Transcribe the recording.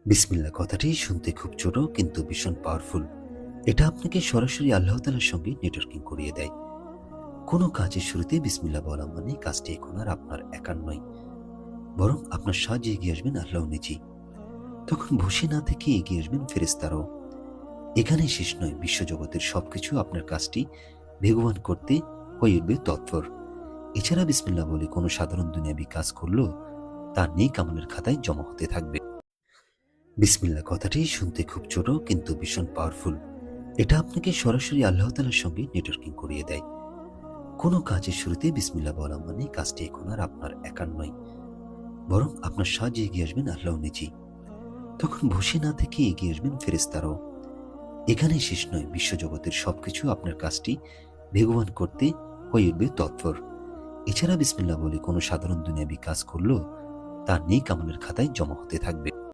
বিসমিল্লাহ কথাটি শুনতে খুব ছোট কিন্তু ভীষণ পাওয়ারফুল। এটা আপনাকে সরাসরি আল্লাহ তাআলার সঙ্গে নেটওয়ার্কিং করিয়ে দেয়। কোনো কাজের শুরুতে বিসমিল্লাহ বলা মানে কাজটি এখন আর আপনার একার নয়, বরং আপনার সাহায্যে এগিয়ে আসবেন আল্লাহ নিজেই। তখন বসে না থেকে এগিয়ে আসবেন ফেরেশতারাও। এখানেই শেষ নয়, বিশ্বজগতের সবকিছু আপনার কাজটি বেগবান করতে হয়ে উঠবে তৎপর। এছাড়া বিসমিল্লাহ বলে কোনো সাধারণ দুনিয়াবী কাজ করলেও তার নেক আমলের খাতায় জমা হতে থাকবে। বিসমিল্লাহ কথাটি শুনতে খুব ছোট কিন্তু ভীষণ পাওয়ারফুল। এটা আপনাকে সরাসরি আল্লাহ তাআলার সঙ্গে নেটওয়ার্কিং করিয়ে দেয়। কোনো কাজের শুরুতে বিসমিল্লাহ বলা মানে কাজটি এখন আর আপনার একার নয়, বরং আপনার সাহায্যে এগিয়ে আসবেন আল্লাহ নিজেই। তখন বসে না থেকে এগিয়ে আসবেন ফেরেশতারাও। এখানেই শেষ নয়, বিশ্বজগতের সবকিছু আপনার কাজটি বেগবান করতে হয়ে উঠবে তৎপর। এছাড়া বিসমিল্লাহ বলে কোনো সাধারণ দুনিয়াবী কাজ করলেও তার নেক আমলের খাতায় জমা হতে থাকবে।